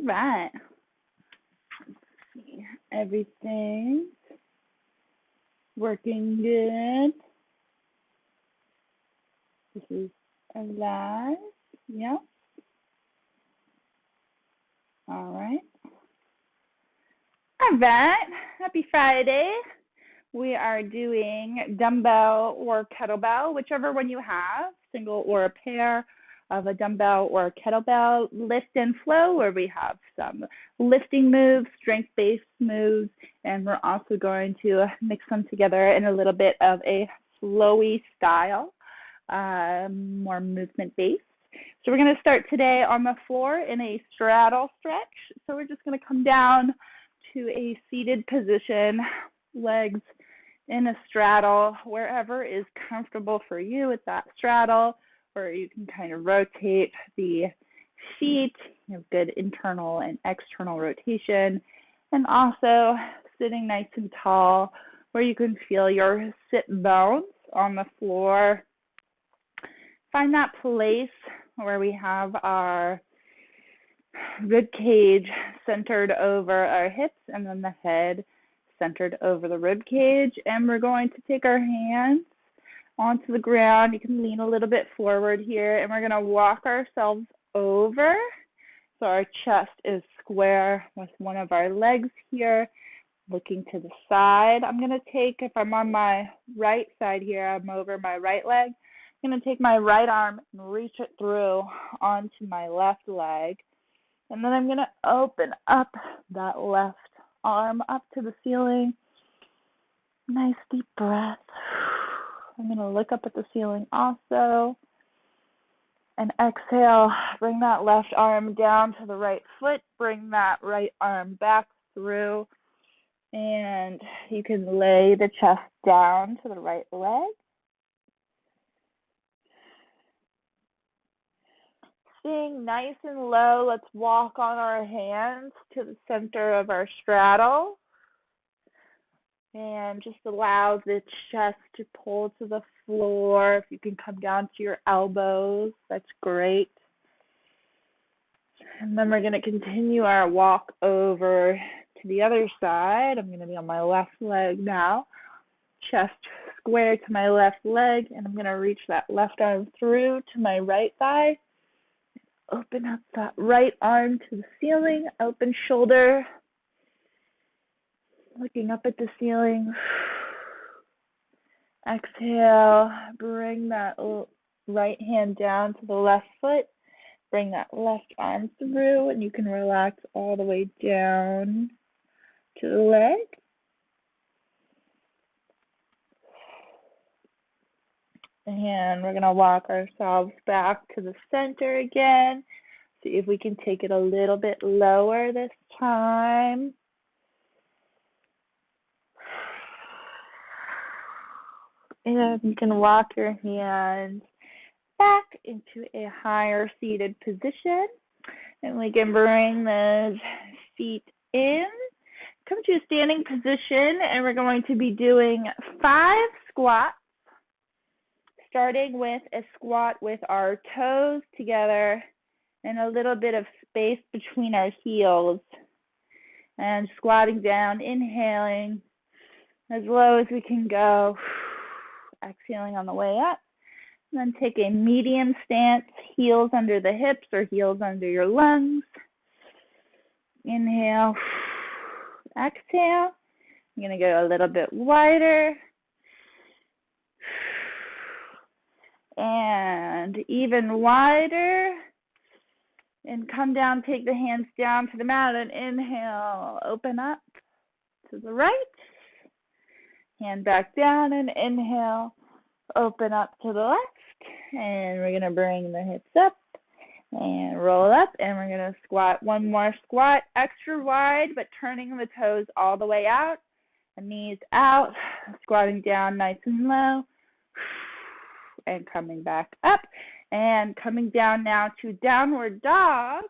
right. Let's see. Everything's working good. This is alive. Yep. All right. All right. Happy Friday. We are doing dumbbell or kettlebell, whichever one you have, single or a pair of a dumbbell or a kettlebell, lift and flow, where we have some lifting moves, strength-based moves, and we're also going to mix them together in a little bit of a flowy style, more movement-based. So we're going to start today on the floor in a straddle stretch. So we're just going to come down to a seated position, legs in a straddle, wherever is comfortable for you with that straddle, or you can kind of rotate the feet. You have good internal and external rotation, and also sitting nice and tall where you can feel your sit bones on the floor. Find that place where we have our rib cage centered over our hips and then the head centered over the rib cage, and we're going to take our hands onto the ground. You can lean a little bit forward here, and we're going to walk ourselves over so our chest is square with one of our legs here, looking to the side. I'm going to take, if I'm on my right side here, I'm over my right leg. I'm going to take my right arm and reach it through onto my left leg, and then I'm going to open up that left arm up to the ceiling. Nice deep breath. I'm going to look up at the ceiling also. And exhale, bring that left arm down to the right foot. Bring that right arm back through. And you can lay the chest down to the right leg. Staying nice and low, let's walk on our hands to the center of our straddle. And just allow the chest to pull to the floor. If you can come down to your elbows, that's great. And then we're going to continue our walk over to the other side. I'm going to be on my left leg now. Chest square to my left leg, and I'm going to reach that left arm through to my right thigh. Open up that right arm to the ceiling, open shoulder, looking up at the ceiling. Exhale, bring that right hand down to the left foot, bring that left arm through, and you can relax all the way down to the leg. And we're going to walk ourselves back to the center again. See if we can take it a little bit lower this time. And you can walk your hands back into a higher seated position. And we can bring those feet in. Come to a standing position, and we're going to be doing 5 squats. Starting with a squat with our toes together and a little bit of space between our heels. And squatting down, inhaling as low as we can go. Exhaling on the way up. And then take a medium stance, heels under the hips or heels under your lungs. Inhale. Exhale. I'm going to go a little bit wider. And even wider, and come down, take the hands down to the mat, and inhale, open up to the right, hand back down, and inhale, open up to the left, and we're going to bring the hips up, and roll up, and we're going to squat, one more squat, extra wide, but turning the toes all the way out, the knees out, squatting down nice and low, and coming back up, and coming down now to downward dog.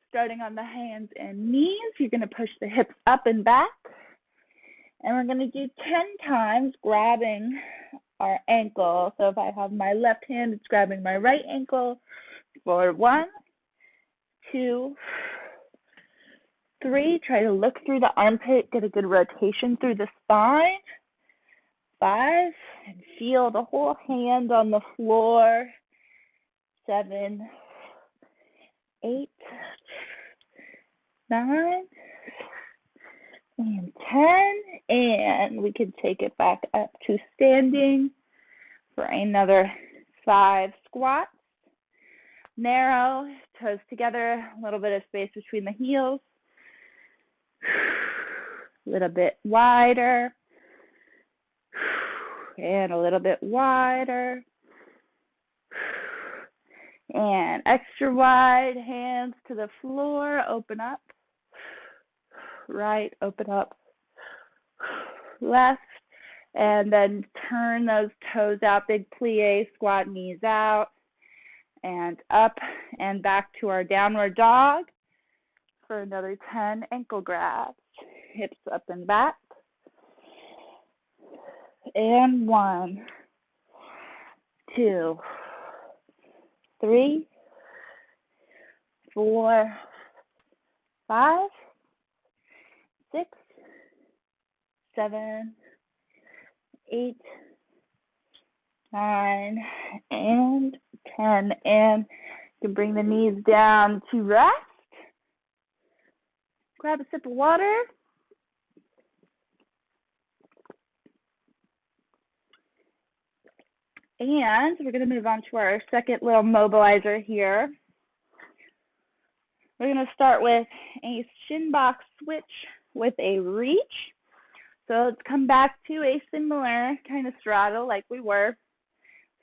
Starting on the hands and knees, you're going to push the hips up and back, and we're going to do 10 times grabbing our ankle. So if I have my left hand, it's grabbing my right ankle for 1, 2, 3. Try to look through the armpit, get a good rotation through the spine. 5, and feel the whole hand on the floor. 7, 8, 9, and 10. And we can take it back up to standing for another 5 squats. Narrow, toes together, a little bit of space between the heels. A little bit wider. And a little bit wider. And extra wide, hands to the floor, open up. Right, open up. Left. And then turn those toes out, big plie, squat knees out. And up and back to our downward dog for another 10 ankle grabs. Hips up and back. And 1, 2, 3, 4, 5, 6, 7, 8, 9, and 10. And you can bring the knees down to rest. Grab a sip of water. And we're going to move on to our second little mobilizer here. We're going to start with a shin box switch with a reach. So let's come back to a similar kind of straddle like we were.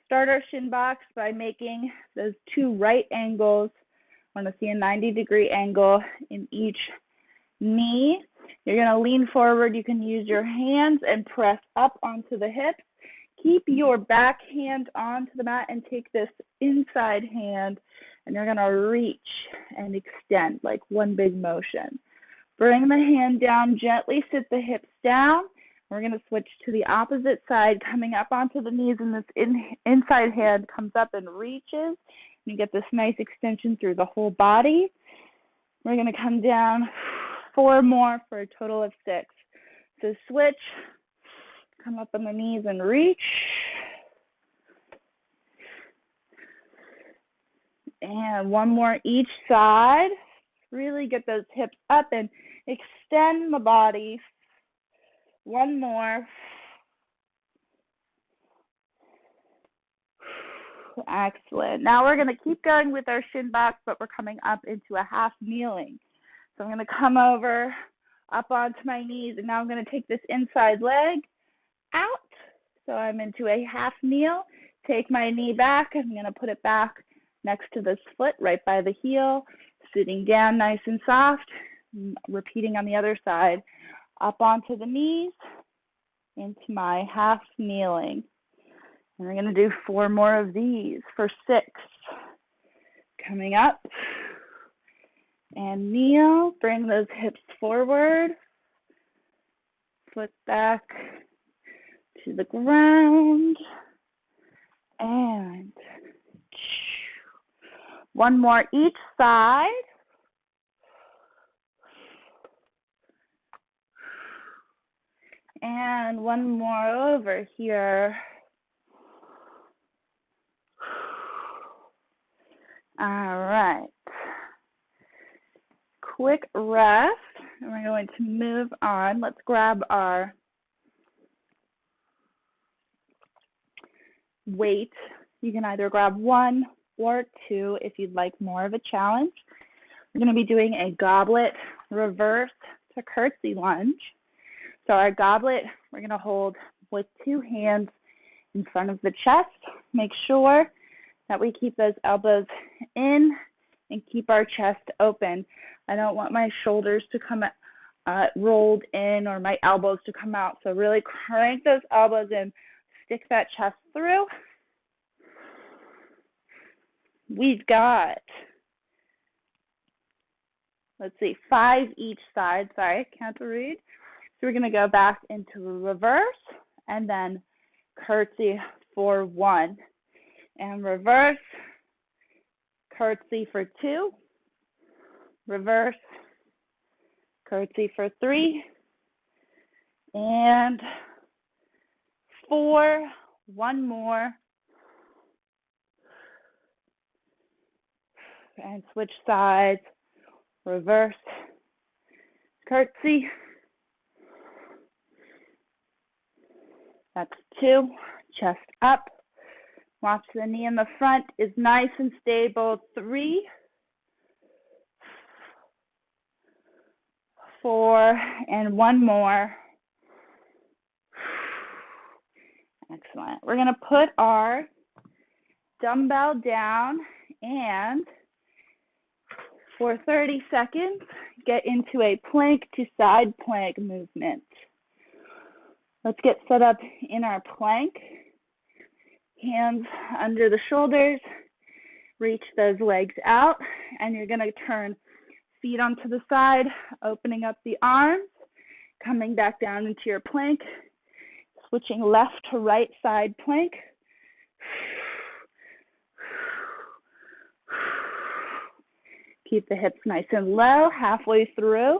Start our shin box by making those 2 right angles. I want to see a 90-degree angle in each knee. You're going to lean forward. You can use your hands and press up onto the hips. Keep your back hand onto the mat and take this inside hand, and you're going to reach and extend like one big motion. Bring the hand down, gently sit the hips down. We're going to switch to the opposite side, coming up onto the knees, and this inside hand comes up and reaches. You get this nice extension through the whole body. We're going to come down 4 more for a total of 6. So switch. Come up on the knees and reach. And 1 more each side. Really get those hips up and extend the body. 1 more. Excellent. Now we're going to keep going with our shin box, but we're coming up into a half kneeling. So I'm going to come over, up onto my knees, and now I'm going to take this inside leg out. So I'm into a half kneel. Take my knee back. I'm going to put it back next to this foot, right by the heel. Sitting down nice and soft. Repeating on the other side. Up onto the knees. Into my half kneeling. And we're going to do 4 more of these for 6. Coming up. And kneel. Bring those hips forward. Foot back to the ground, and 1 more each side. And 1 more over here. All right. Quick rest, and we're going to move on. Let's grab our weight. You can either grab 1 or 2 if you'd like more of a challenge. We're going to be doing a goblet reverse to curtsy lunge. So our goblet, we're going to hold with 2 hands in front of the chest. Make sure that we keep those elbows in and keep our chest open. I don't want my shoulders to come rolled in or my elbows to come out. So really crank those elbows in. Stick that chest through. We've got, let's see, 5 each side. Sorry, I can't read. So we're going to go back into reverse and then curtsy for 1. And reverse, curtsy for 2. reverse, curtsy for 3, and 4, one more, and switch sides, reverse, curtsy, that's 2, chest up, watch the knee in the front is nice and stable, 3, 4, and one more. Excellent. We're going to put our dumbbell down and for 30 seconds, get into a plank to side plank movement. Let's get set up in our plank. Hands under the shoulders, reach those legs out, and you're going to turn feet onto the side, opening up the arms, coming back down into your plank, switching left to right side plank. Keep the hips nice and low halfway through.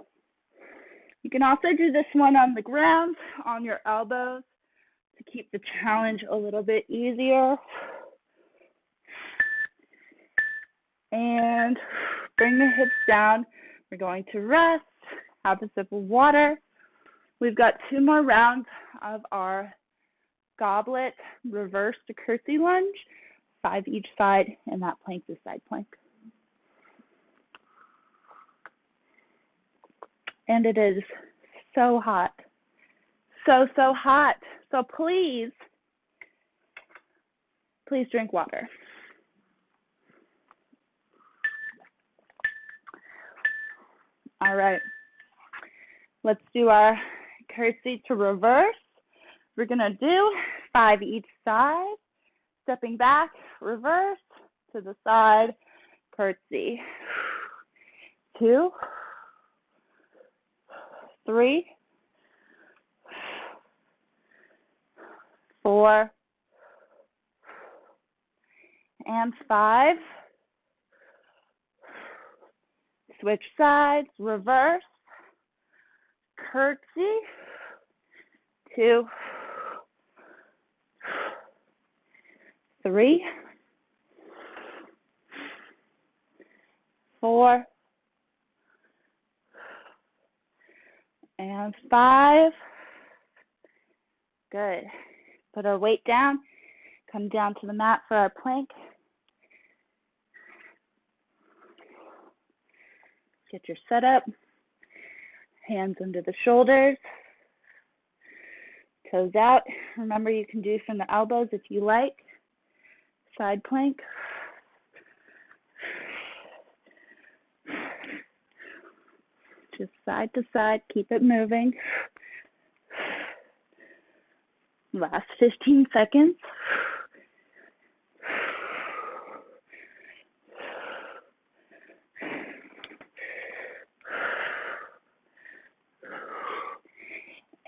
You can also do this one on the ground, on your elbows, to keep the challenge a little bit easier. And bring the hips down. We're going to rest, have a sip of water. We've got 2 more rounds of our goblet reverse to curtsy lunge, 5 each side, and that plank to side plank. And it is so hot, so hot. So please drink water. All right, let's do our curtsy to reverse. We're gonna do 5 each side, stepping back, reverse, to the side, curtsy. 2, 3, 4, and 5. Switch sides, reverse, curtsy, 2, 3, 4, and 5. Good. Put our weight down, come down to the mat for our plank. Get your setup, hands under the shoulders, toes out. Remember, you can do from the elbows if you like. Side plank. Just side to side, keep it moving. Last 15 seconds.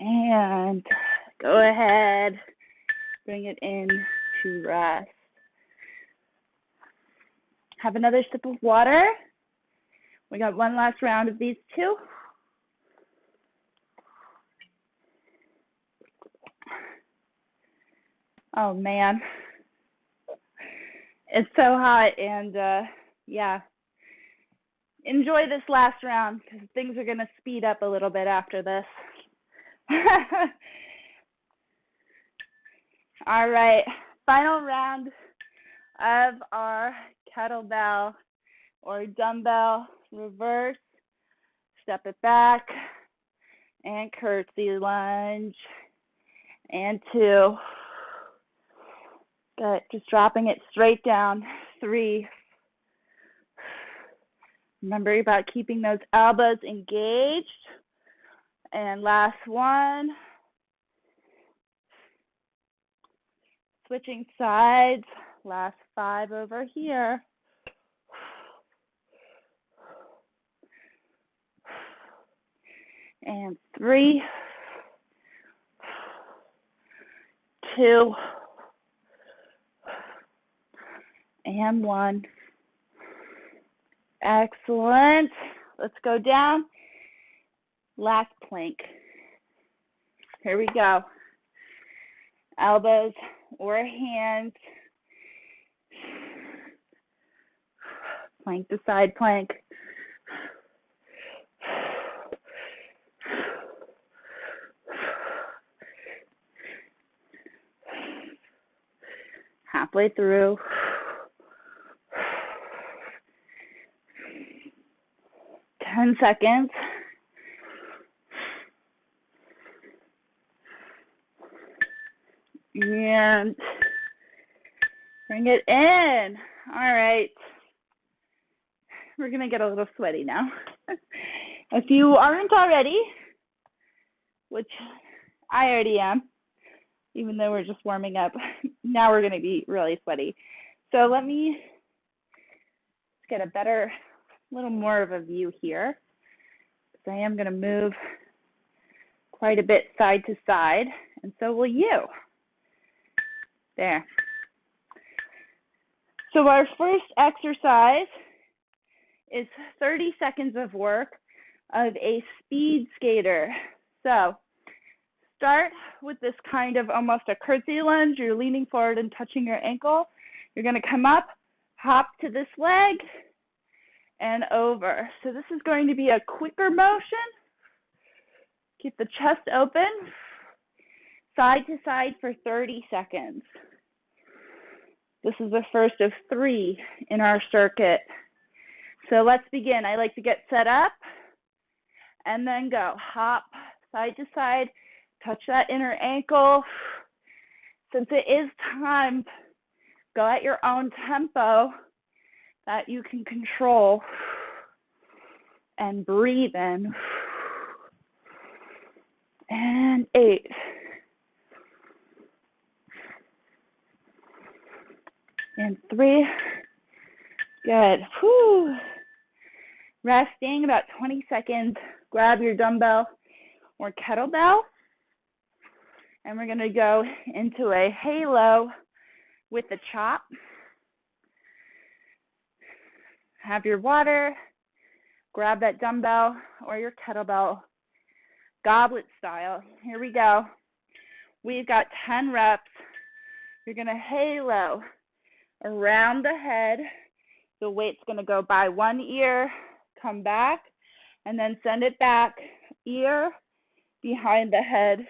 And go ahead, bring it in to rest. Have another sip of water. We got one last round of these 2. Oh man, it's so hot, and yeah, enjoy this last round because things are going to speed up a little bit after this. All right, final round of our kettlebell or dumbbell reverse. Step it back and curtsy lunge. And 2. Good, just dropping it straight down. 3. Remember about keeping those elbows engaged. And last one. Switching sides. Last 5 over here. And 3, 2, and 1. Excellent. Let's go down. Last plank. Here we go. Elbows or hands. Plank to side plank. Halfway through. 10 seconds. And bring it in. All right. We're going to get a little sweaty now. If you aren't already, which I already am, even though we're just warming up, now we're going to be really sweaty. So let me get a better, little more of a view here. I am going to move quite a bit side to side, and so will you. There. So our first exercise is 30 seconds of work of a speed skater. So start with this kind of almost a curtsy lunge. You're leaning forward and touching your ankle. You're going to come up, hop to this leg, and over. So this is going to be a quicker motion. Keep the chest open, side to side for 30 seconds. This is the first of 3 in our circuit. So let's begin. I like to get set up and then go. Hop side to side, touch that inner ankle. Since it is time, go at your own tempo that you can control and breathe in. And 8. And 3. Good. Whew. Resting about 20 seconds. Grab your dumbbell or kettlebell. And we're going to go into a halo with the chop. Have your water. Grab that dumbbell or your kettlebell. Goblet style. Here we go. We've got 10 reps. You're going to halo around the head. The weight's going to go by one ear, come back, and then send it back. Ear, behind the head,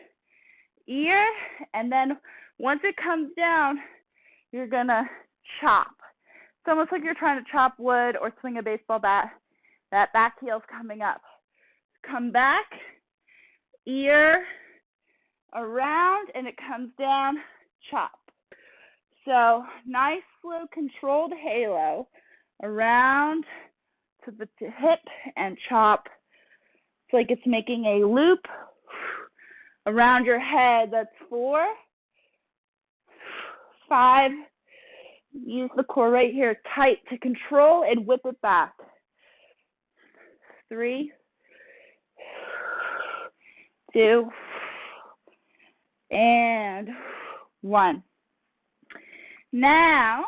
ear, and then once it comes down, you're going to chop. It's almost like you're trying to chop wood or swing a baseball bat. That back heel's coming up. Come back, ear, around, and it comes down, chop. So nice, slow, controlled halo around to the hip and chop. It's like it's making a loop around your head. That's 4, 5. Use the core right here tight to control and whip it back. 3, 2, and 1. Now,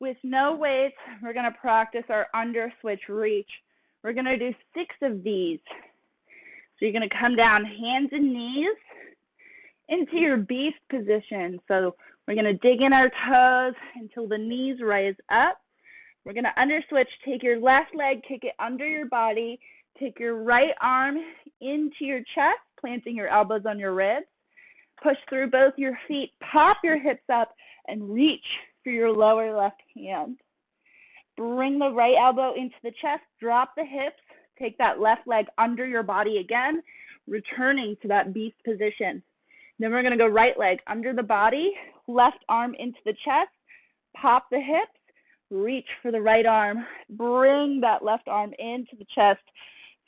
with no weights, we're going to practice our under switch reach. We're going to do 6 of these. So you're going to come down hands and knees into your beast position. So we're going to dig in our toes until the knees rise up. We're going to under switch. Take your left leg, kick it under your body. Take your right arm into your chest, planting your elbows on your ribs. Push through both your feet, pop your hips up, and reach for your lower left hand. Bring the right elbow into the chest, drop the hips, take that left leg under your body again, returning to that beast position. Then we're going to go right leg under the body, left arm into the chest, pop the hips, reach for the right arm, bring that left arm into the chest,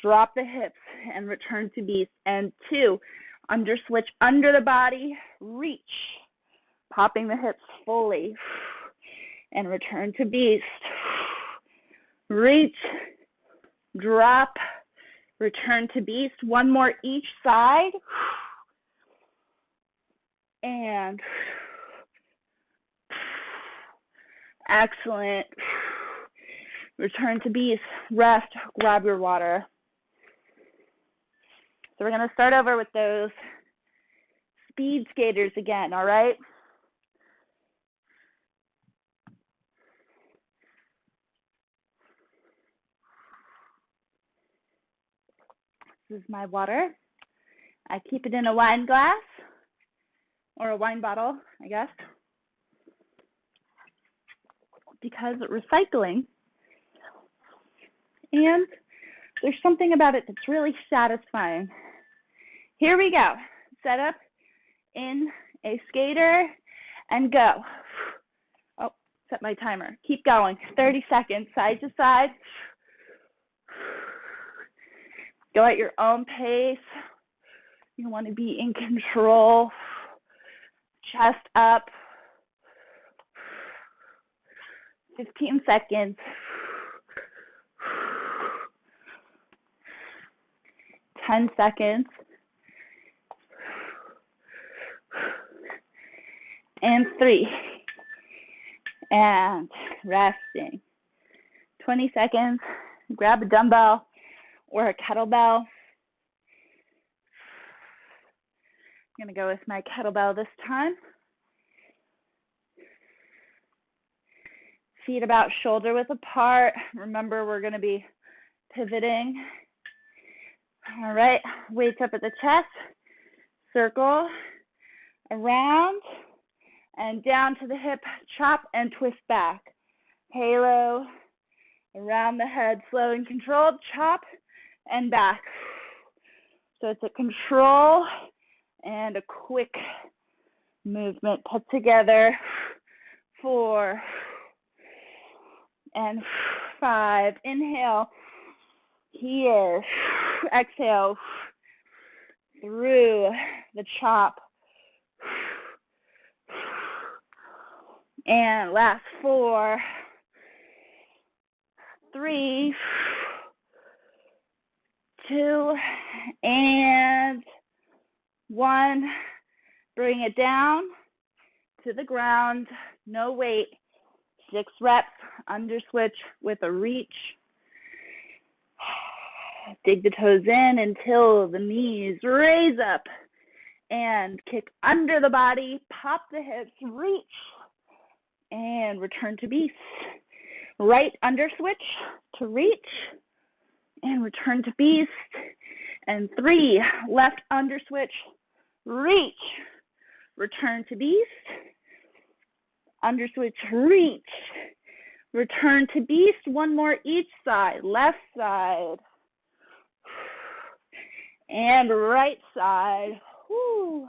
drop the hips, and return to beast. And 2, under switch under the body, reach, popping the hips fully, and return to beast. Reach, drop, return to beast. 1 more each side. And excellent. return to beast, rest, grab your water. So we're going to start over with those speed skaters again, all right? This is my water. I keep it in a wine glass or a wine bottle, I guess, because recycling. And there's something about it that's really satisfying. Here we go. Set up in a skater and go. Oh, set my timer. Keep going. 30 seconds, side to side. Go at your own pace. You want to be in control. Chest up. 15 seconds. 10 seconds. And 3. And resting. 20 seconds. Grab a dumbbell or a kettlebell. I'm going to go with my kettlebell this time. Feet about shoulder width apart. Remember, we're going to be pivoting. All right, weights up at the chest. Circle around and down to the hip. Chop and twist back. Halo around the head. Slow and controlled. Chop and back. So it's a control and a quick movement put together. 4 and 5. Inhale. Here. Exhale. Through the chop. And last 4, 3, 2, and 1. Bring it down to the ground. No weight. 6 reps. Under switch with a reach. Dig the toes in until the knees raise up. And kick under the body. Pop the hips. Reach. And return to beast. Right under switch to reach. And return to beast. And 3. Left under switch. Reach. Return to beast. Under switch. Reach. Return to beast. 1 more each side. Left side. And right side. Whew.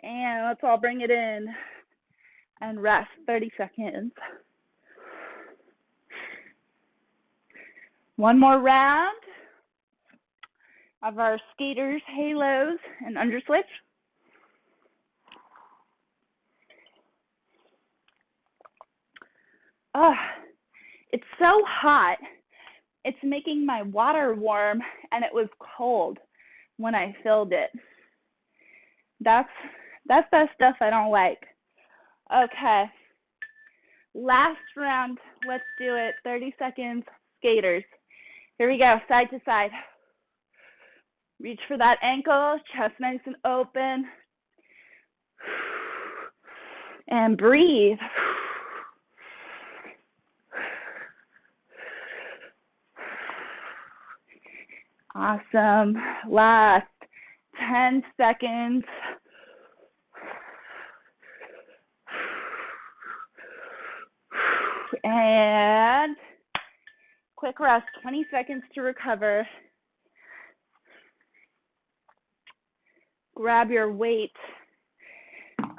And let's all bring it in. And rest 30 seconds. 1 more round of our skaters, halos, and under switch. Oh, it's so hot. It's making my water warm, and it was cold when I filled it. That's the stuff I don't like. Okay, last round. Let's do it. 30 seconds, skaters. Here we go, side to side. Reach for that ankle, chest nice and open. And breathe. Awesome. Last 10 seconds. And quick rest, 20 seconds to recover. Grab your weight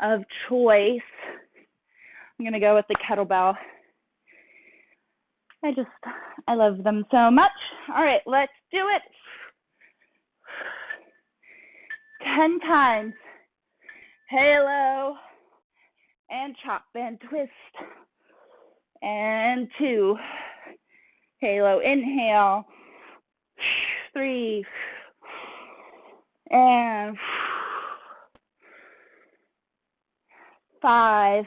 of choice. I'm going to go with the kettlebell. I love them so much. All right, let's do it. 10 times. Halo and chop and twist. And 2. Halo, inhale. 3. And 5.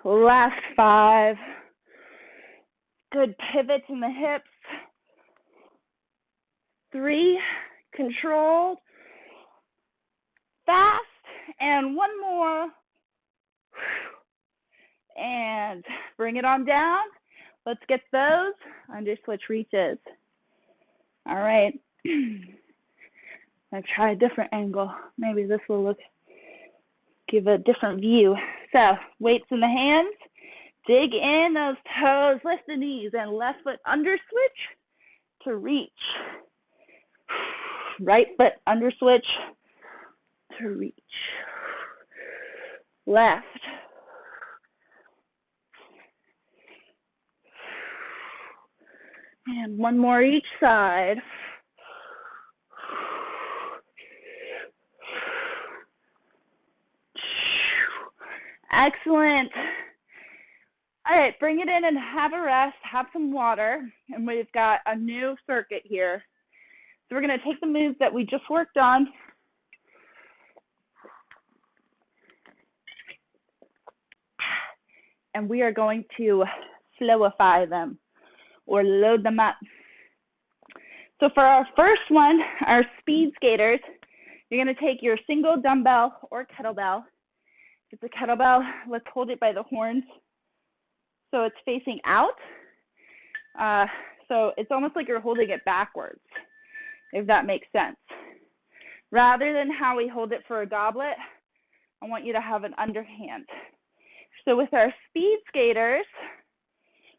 Last 5. Good pivots in the hips. 3, controlled, fast, and 1 more. And bring it on down. Let's get those under switch reaches. All right. I'll try a different angle. Maybe this will give a different view. So, weights in the hands. Dig in those toes, lift the knees, and left foot under switch to reach. Right foot under switch to reach. Left. And 1 more each side. Excellent. All right, bring it in and have a rest, have some water, and we've got a new circuit here. So we're going to take the moves that we just worked on, and we are going to flowify them or load them up. So for our first one, our speed skaters, you're going to take your single dumbbell or kettlebell. If it's a kettlebell, let's hold it by the horns so it's facing out. So it's almost like you're holding it backwards, if that makes sense. Rather than how we hold it for a goblet, I want you to have an underhand. So with our speed skaters,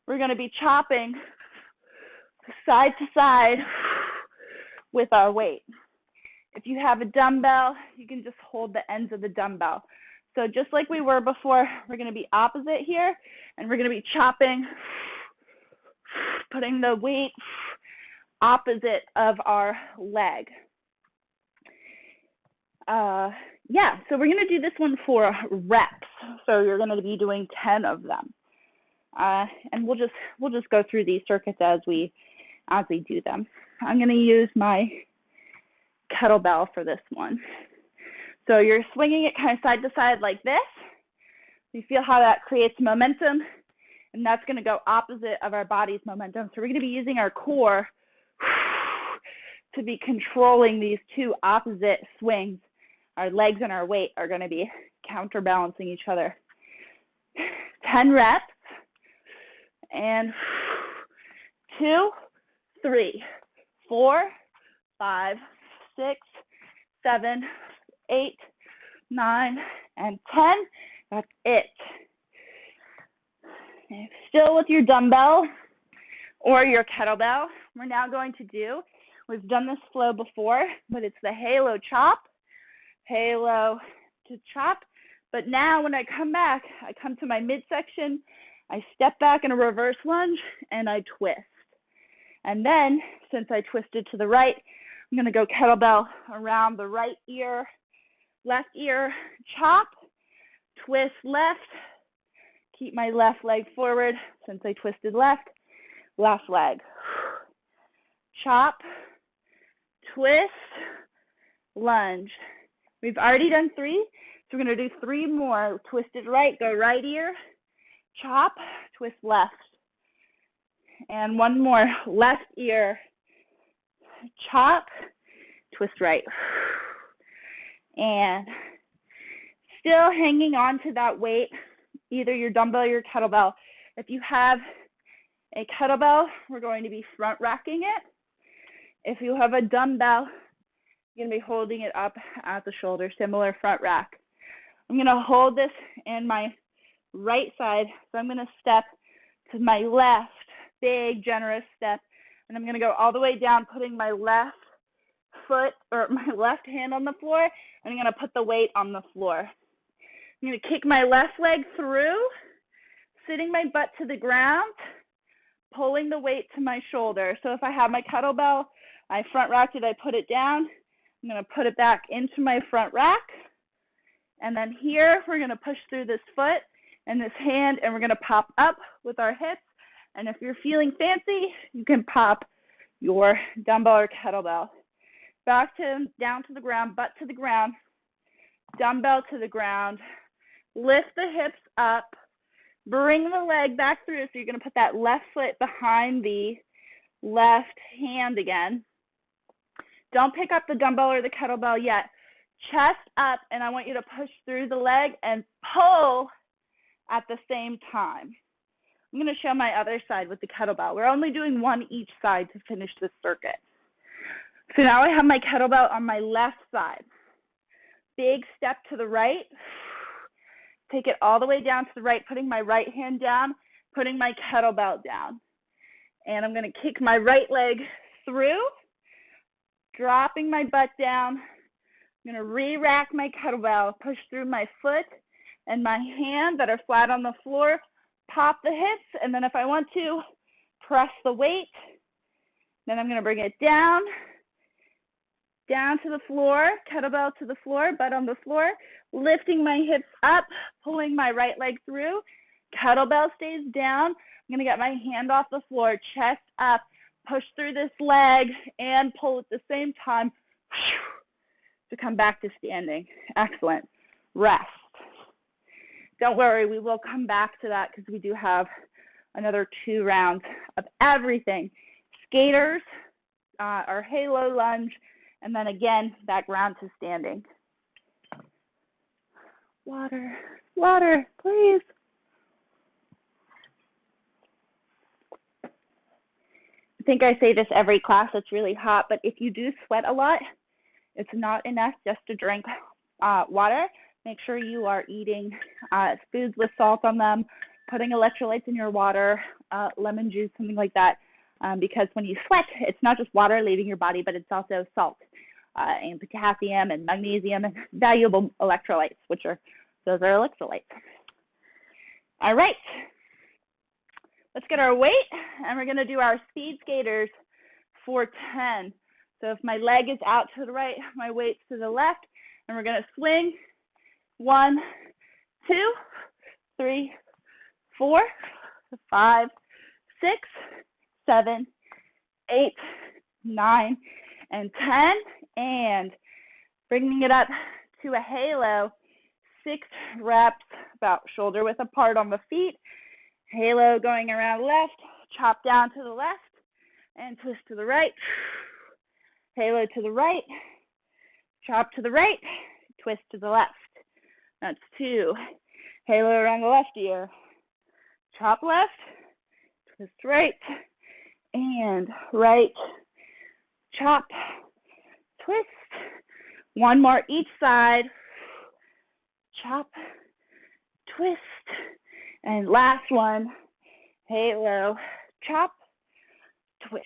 we're going to be chopping side to side with our weight. If you have a dumbbell, you can just hold the ends of the dumbbell. So just like we were before, we're going to be opposite here, and we're going to be chopping, putting the weight opposite of our leg. So we're going to do this one for reps. So you're going to be doing 10 of them. And we'll just go through these circuits as we do them. I'm going to use my kettlebell for this one. So you're swinging it kind of side to side like this. You feel how that creates momentum, and that's going to go opposite of our body's momentum. So we're going to be using our core to be controlling these two opposite swings. Our legs and our weight are going to be counterbalancing each other. 10 reps, and 2, 3, 4, 5, 6, 7, 8, 9, and 10. That's it. And still with your dumbbell or your kettlebell, we're now going to do, we've done this flow before, but it's the halo chop, halo to chop. But now when I come back, I come to my midsection, I step back in a reverse lunge, and I twist. And then, since I twisted to the right, I'm going to go kettlebell around the right ear, left ear, chop, twist left, keep my left leg forward since I twisted left leg, chop, twist, lunge. We've already done 3, so we're going to do 3 more. Twisted right, go right ear, chop, twist left. And 1 more, left ear, chop, twist right. And still hanging on to that weight, either your dumbbell or your kettlebell. If you have a kettlebell, we're going to be front racking it. If you have a dumbbell, you're going to be holding it up at the shoulder, similar front rack. I'm going to hold this in my right side, so I'm going to step to my left, big, generous step, and I'm going to go all the way down, putting my left foot or my left hand on the floor, and I'm going to put the weight on the floor. I'm going to kick my left leg through, sitting my butt to the ground, pulling the weight to my shoulder. So if I have my kettlebell, I front racked it, I put it down. I'm going to put it back into my front rack. And then here, we're going to push through this foot and this hand, and we're going to pop up with our hips. And if you're feeling fancy, you can pop your dumbbell or kettlebell. Back to down to the ground, butt to the ground, dumbbell to the ground. Lift the hips up, Bring the leg back through. So you're going to put that left foot behind the left hand again. Don't pick up the dumbbell or the kettlebell yet. Chest up, and I want you to push through the leg and pull at the same time. I'm going to show my other side with the kettlebell. We're only doing one each side to finish this circuit. So now I have my kettlebell on my left side. Big step to the right. Take it all the way down to the right, putting my right hand down, putting my kettlebell down. And I'm going to kick my right leg through, dropping my butt down. I'm going to re-rack my kettlebell, push through my foot and my hand that are flat on the floor, pop the hips, and then if I want to, press the weight. Then I'm going to bring it down to the floor, kettlebell to the floor, butt on the floor, lifting my hips up, pulling my right leg through, kettlebell stays down. I'm going to get my hand off the floor, chest up, push through this leg, and pull at the same time to come back to standing. Excellent. Rest. Don't worry, we will come back to that because we do have another 2 rounds of everything. Skaters, our halo lunge, and then again, that ground to standing. Water, water, please. I think I say this every class, it's really hot, but if you do sweat a lot, it's not enough just to drink water. Make sure you are eating foods with salt on them, putting electrolytes in your water, lemon juice, something like that. Because when you sweat, it's not just water leaving your body, but it's also salt and potassium and magnesium and valuable electrolytes, those are electrolytes. All right, let's get our weight, and we're going to do our speed skaters for 10. So if my leg is out to the right, my weight's to the left, and we're going to swing. 1, 2, 3, 4, 5, 6, 7, 8, 9, and 10, and bringing it up to a halo, 6 reps, about shoulder width apart on the feet, halo going around left, chop down to the left, and twist to the right, halo to the right, chop to the right, twist to the left. That's 2. Halo around the left ear, chop left, twist right, and right, chop, twist. 1 more each side, chop, twist, and last one, halo, chop, twist.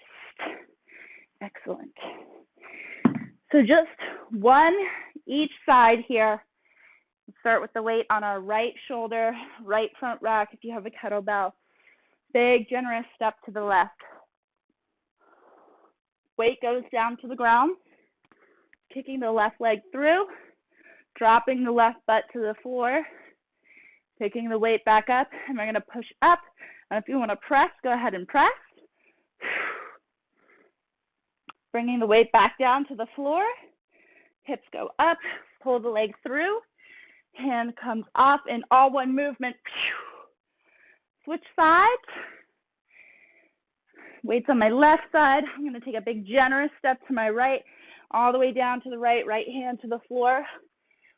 Excellent. So just 1 each side here. Start with the weight on our right shoulder, right front rack if you have a kettlebell. Big, generous step to the left. Weight goes down to the ground, kicking the left leg through, dropping the left butt to the floor, picking the weight back up, and we're going to push up. And if you want to press, go ahead and press. Bringing the weight back down to the floor, hips go up, pull the leg through. Hand comes off in all one movement. Switch sides. Weight's on my left side. I'm going to take a big generous step to my right, all the way down to the right, right hand to the floor.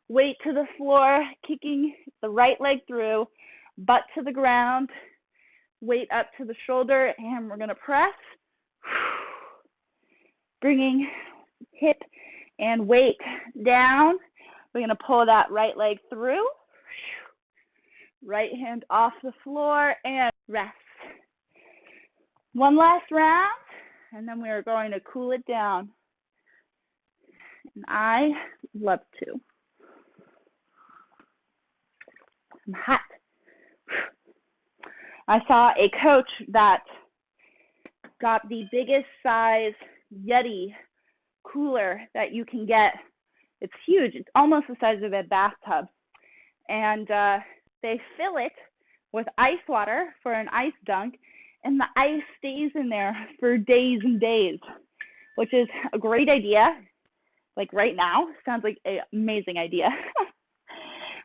Weight to the floor, kicking the right leg through, butt to the ground, weight up to the shoulder, and we're going to press. Bringing hip and weight down. We're going to pull that right leg through, right hand off the floor, and rest. 1 last round, and then we are going to cool it down. And I love to. I'm hot. I saw a coach that got the biggest size Yeti cooler that you can get. It's huge. It's almost the size of a bathtub. And they fill it with ice water for an ice dunk, and the ice stays in there for days and days, which is a great idea. Like right now, sounds like an amazing idea.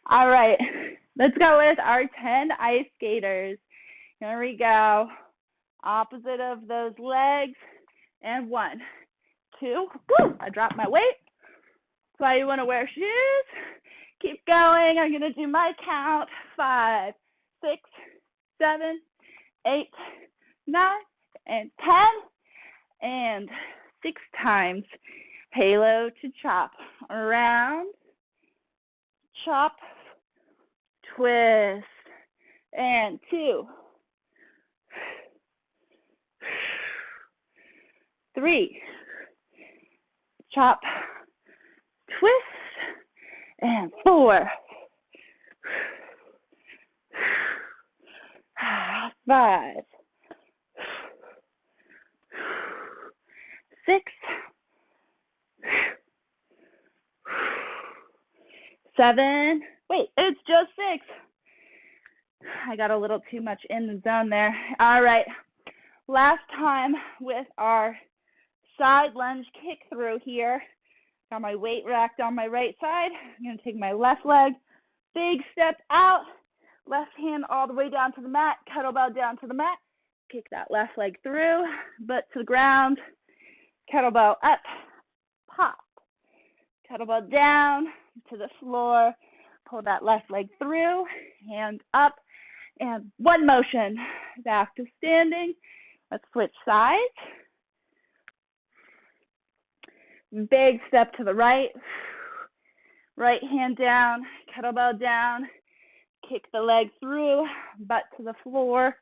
All right. Let's go with our 10 ice skaters. Here we go. Opposite of those legs. And 1, 2. Woo! I dropped my weight. That's why you want to wear shoes. Keep going. I'm going to do my count. 5, 6, 7, 8, 9, and 10. And 6 times. Halo to chop. Around. Chop. Twist. And 2. 3. Chop. Twist. And 4. 5. 6. 7. Wait, it's just 6. I got a little too much in the zone there. All right. Last time with our side lunge kick through here. Got my weight racked on my right side. I'm going to take my left leg. Big step out. Left hand all the way down to the mat. Kettlebell down to the mat. Kick that left leg through. Butt to the ground. Kettlebell up. Pop. Kettlebell down to the floor. Pull that left leg through. Hand up. And one motion. Back to standing. Let's switch sides. Big step to the right. Right hand down. Kettlebell down. Kick the leg through. Butt to the floor.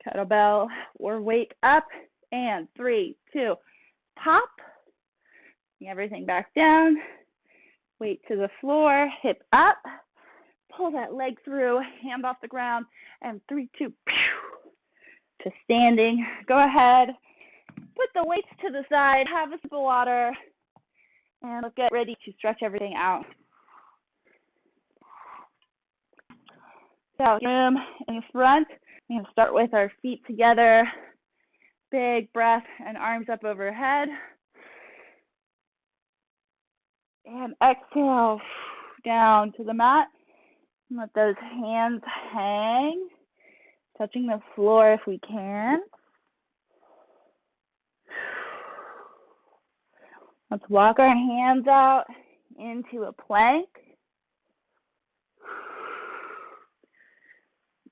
Kettlebell or weight up. And 3, 2, pop. Bring everything back down. Weight to the floor. Hip up. Pull that leg through. Hand off the ground. And 3, 2, to standing. Go ahead. Put the weights to the side. Have a sip of water. And let's get ready to stretch everything out. So, room in front. We're going to start with our feet together. Big breath and arms up overhead. And exhale down to the mat. And let those hands hang, touching the floor if we can. Let's walk our hands out into a plank.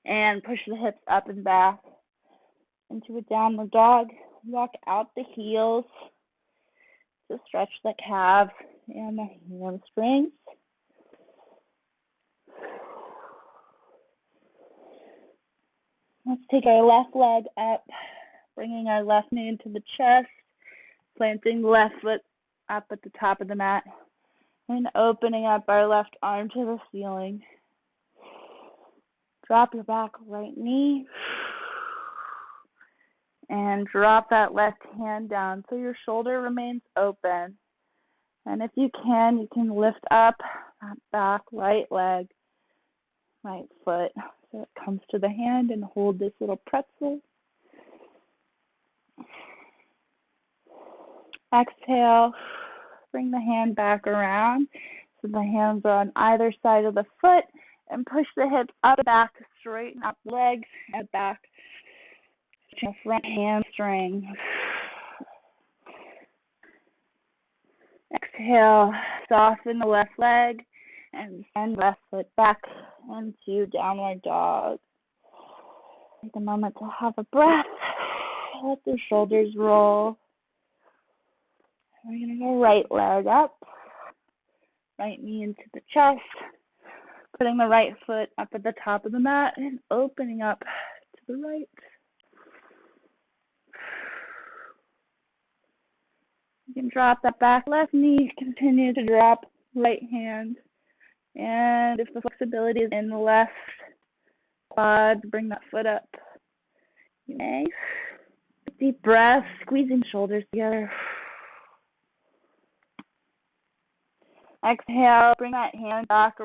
And push the hips up and back into a downward dog. Walk out the heels to stretch the calves and the hamstrings. Let's take our left leg up, bringing our left knee into the chest, planting the left foot up at the top of the mat, and opening up our left arm to the ceiling. Drop your back right knee, and drop that left hand down so your shoulder remains open. And if you can lift up that back right leg, right foot, so it comes to the hand, and hold this little pretzel. Exhale, bring the hand back around so the hands are on either side of the foot, and push the hips up and back to straighten up the legs and back to the front hamstring. Exhale, soften the left leg and send left foot back into downward dog. Take a moment to have a breath. Let the shoulders roll. We're going to go right leg up, right knee into the chest, putting the right foot up at the top of the mat and opening up to the right. You can drop that back left knee, continue to drop right hand. And if the flexibility is in the left quad, bring that foot up. You may. Deep breath, squeezing shoulders together. Exhale, bring that hand back around